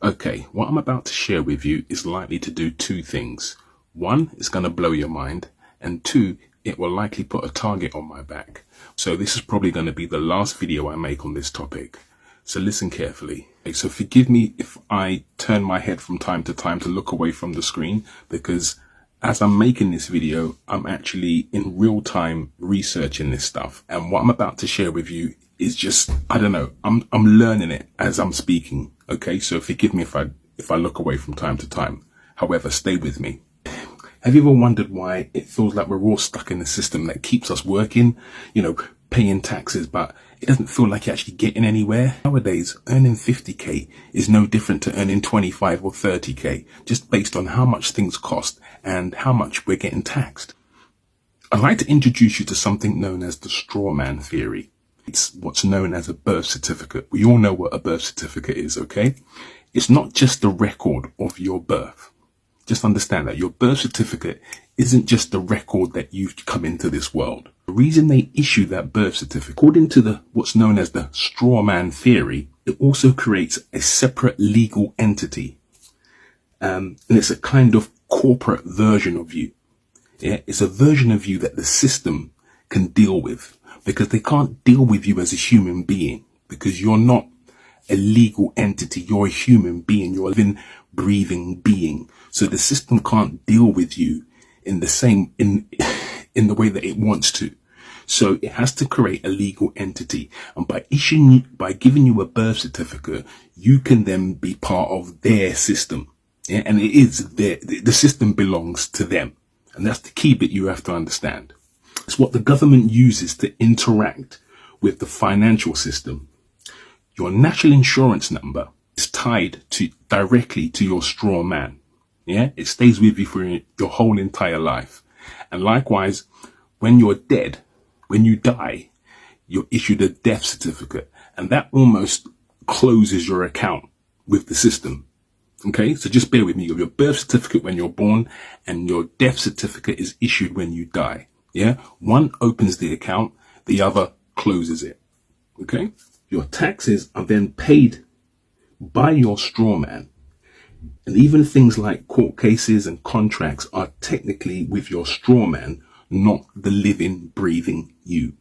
Okay, what I'm about to share with you is likely to do two things. One, it's going to blow your mind, and two, it will likely put a target on my back. So this is probably going to be the last video I make on this topic. So listen carefully. So forgive me if I turn my head from time to time to look away from the screen, because as I'm making this video, I'm actually in real time researching this stuff. And what I'm about to share with you is just, I don't know, I'm learning it as I'm speaking. Okay, so forgive me if I look away from time to time. However, stay with me. Have you ever wondered why it feels like we're all stuck in a system that keeps us working, paying taxes, but it doesn't feel like you're actually getting anywhere? Nowadays, earning 50k is no different to earning 25 or 30k, just based on how much things cost and how much we're getting taxed. I'd like to introduce you to something known as the straw man theory. It's what's known as a birth certificate. We all know what a birth certificate is, okay? It's not just the record of your birth. Just understand that your birth certificate isn't just the record that you've come into this world. The reason they issue that birth certificate, according to what's known as the straw man theory, it also creates a separate legal entity. And it's a kind of corporate version of you. Yeah, it's a version of you that the system can deal with, because they can't deal with you as a human being, because you're not a legal entity. You're a human being. You're a living, breathing being. So the system can't deal with you in the way that it wants to. So it has to create a legal entity. And by giving you a birth certificate, you can then be part of their system. Yeah, and the system belongs to them. And that's the key bit you have to understand. It's what the government uses to interact with the financial system. Your national insurance number is tied directly to your straw man. Yeah, it stays with you for your whole entire life. And likewise, when you're dead, when you die, you're issued a death certificate, and that almost closes your account with the system. Okay, so just bear with me. You have your birth certificate when you're born, and your death certificate is issued when you die. Yeah, one opens the account, the other closes it. Okay, your taxes are then paid by your straw man. And even things like court cases and contracts are technically with your straw man, not the living, breathing you.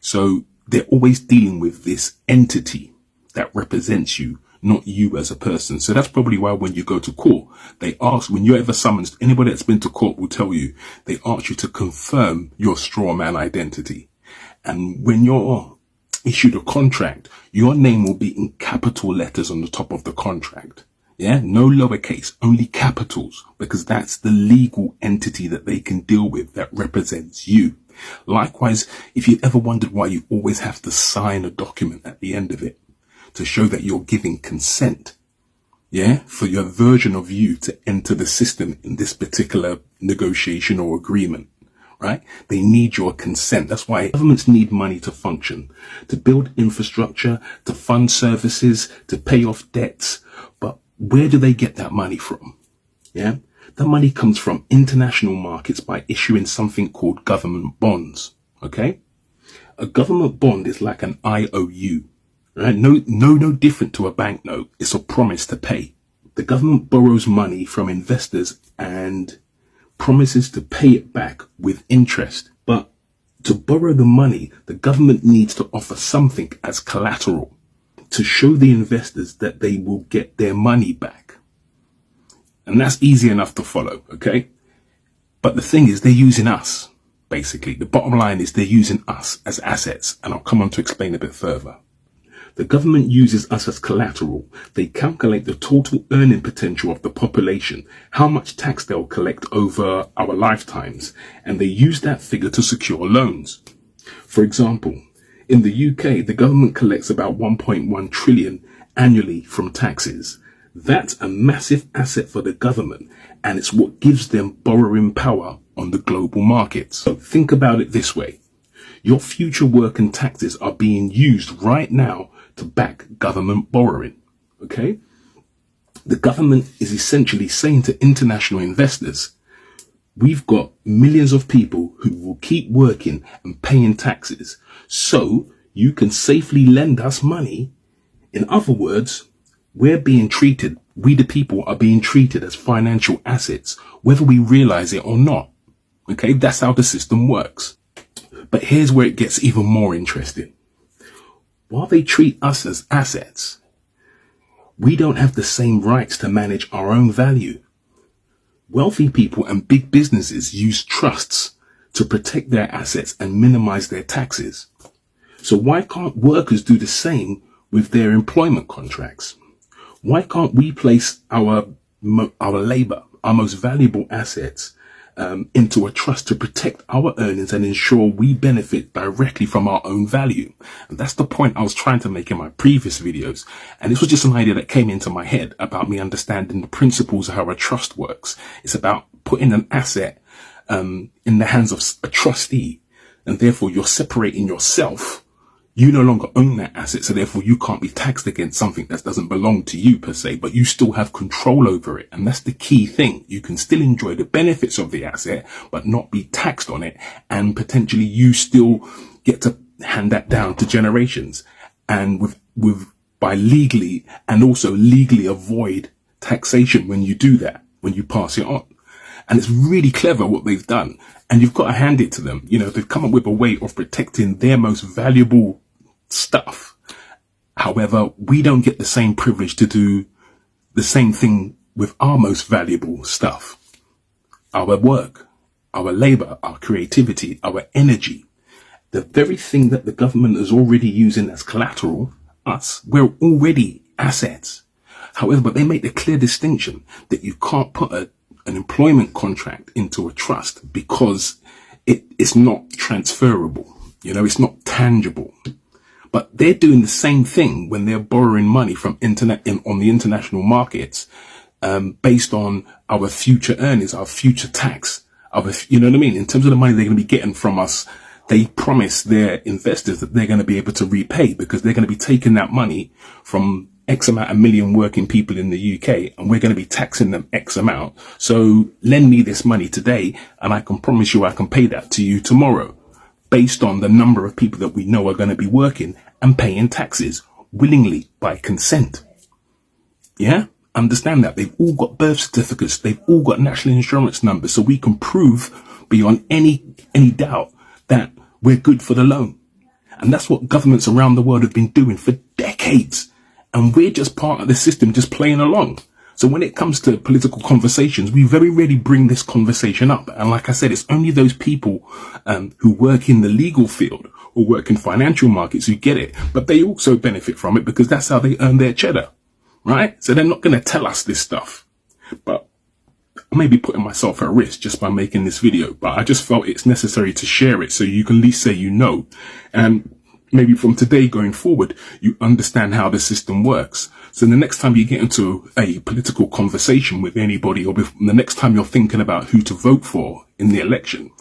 So they're always dealing with this entity that represents you, not you as a person. So that's probably why when you go to court, they ask, when you're ever summoned, anybody that's been to court will tell you, they ask you to confirm your straw man identity. And when you're issued a contract, your name will be in capital letters on the top of the contract. Yeah, no lowercase, only capitals, because that's the legal entity that they can deal with that represents you. Likewise, if you ever wondered why you always have to sign a document at the end of it to show that you're giving consent, yeah, for your version of you to enter the system in this particular negotiation or agreement, right? They need your consent. That's why governments need money to function, to build infrastructure, to fund services, to pay off debts. But where do they get that money from? Yeah, the money comes from international markets by issuing something called government bonds. Okay, a government bond is like an IOU, right? No different to a banknote. It's a promise to pay. The government borrows money from investors and promises to pay it back with interest. But to borrow the money, the government needs to offer something as collateral to show the investors that they will get their money back. And that's easy enough to follow, okay? But the thing is, they're using us, basically. The bottom line is they're using us as assets, and I'll come on to explain a bit further. The government uses us as collateral. They calculate the total earning potential of the population, how much tax they'll collect over our lifetimes, and they use that figure to secure loans. For example, in the UK, the government collects about 1.1 trillion annually from taxes. That's a massive asset for the government, and it's what gives them borrowing power on the global markets. So think about it this way. Your future work and taxes are being used right now to back government borrowing, okay? The government is essentially saying to international investors, we've got millions of people who will keep working and paying taxes, so you can safely lend us money. In other words, we the people are being treated as financial assets, whether we realize it or not. Okay, that's how the system works. But here's where it gets even more interesting. While they treat us as assets, we don't have the same rights to manage our own value. Wealthy people and big businesses use trusts to protect their assets and minimize their taxes. So why can't workers do the same with their employment contracts? Why can't we place our labor, our most valuable assets, into a trust to protect our earnings and ensure we benefit directly from our own value? And that's the point I was trying to make in my previous videos. And this was just an idea that came into my head about me understanding the principles of how a trust works. It's about putting an asset in the hands of a trustee, and therefore you're separating yourself. You no longer own that asset, so therefore you can't be taxed against something that doesn't belong to you per se, but you still have control over it. And that's the key thing. You can still enjoy the benefits of the asset, but not be taxed on it. And potentially you still get to hand that down to generations, and by legally and also legally avoid taxation when you do that, when you pass it on. And it's really clever what they've done. And you've got to hand it to them. You know, they've come up with a way of protecting their most valuable stuff. However, we don't get the same privilege to do the same thing with our most valuable stuff. Our work, our labor, our creativity, our energy. The very thing that the government is already using as collateral, we're already assets. However, but they make the clear distinction that you can't put an employment contract into a trust because it's not transferable. You know, it's not tangible. But they're doing the same thing when they're borrowing money from on the international markets, based on our future earnings, our future tax, you know what I mean? In terms of the money they're going to be getting from us, they promise their investors that they're going to be able to repay, because they're going to be taking that money from X amount of million working people in the UK, and we're going to be taxing them X amount. So lend me this money today, and I can promise you I can pay that to you tomorrow, based on the number of people that we know are going to be working and paying taxes willingly by consent. Yeah? Understand that. They've all got birth certificates. They've all got national insurance numbers. So we can prove beyond any doubt that we're good for the loan. And that's what governments around the world have been doing for decades. And we're just part of the system, just playing along. So when it comes to political conversations, we very rarely bring this conversation up. And like I said, it's only those people who work in the legal field or work in financial markets who get it. But they also benefit from it because that's how they earn their cheddar, right? So they're not going to tell us this stuff. But I may be putting myself at risk just by making this video. But I just felt it's necessary to share it so you can at least say you know. And maybe from today going forward, you understand how the system works. So the next time you get into a political conversation with anybody, or the next time you're thinking about who to vote for in the election,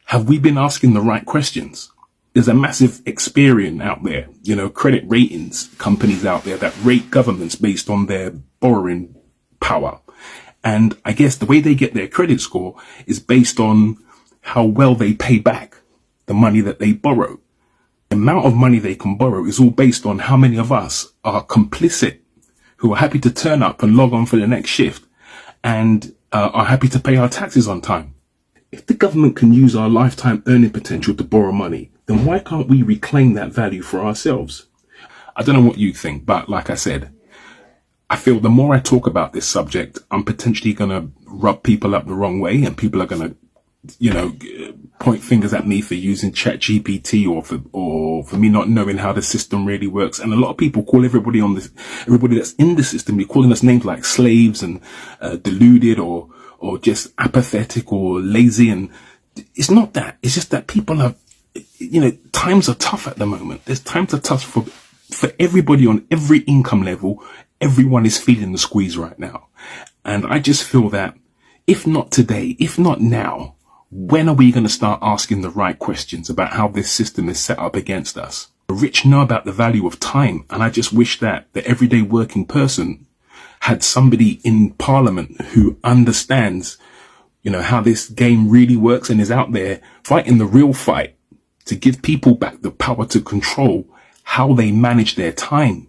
have we been asking the right questions? There's a massive Experian out there, you know, credit ratings companies out there that rate governments based on their borrowing power. And I guess the way they get their credit score is based on how well they pay back the money that they borrow. The amount of money they can borrow is all based on how many of us are complicit, who are happy to turn up and log on for the next shift and are happy to pay our taxes on time. If the government can use our lifetime earning potential to borrow money, then why can't we reclaim that value for ourselves? I don't know what you think, but like I said, I feel the more I talk about this subject, I'm potentially going to rub people up the wrong way, and people are going to, you know, point fingers at me for using ChatGPT or for me not knowing how the system really works. And a lot of people call everybody that's in the system, they're calling us names like slaves and deluded or just apathetic or lazy. And it's not that. It's just that people are, you know, times are tough at the moment. There's times are tough for everybody on every income level. Everyone is feeling the squeeze right now. And I just feel that if not today, if not now, when are we going to start asking the right questions about how this system is set up against us? The rich know about the value of time, and I just wish that the everyday working person had somebody in Parliament who understands, you know, how this game really works and is out there fighting the real fight to give people back the power to control how they manage their time.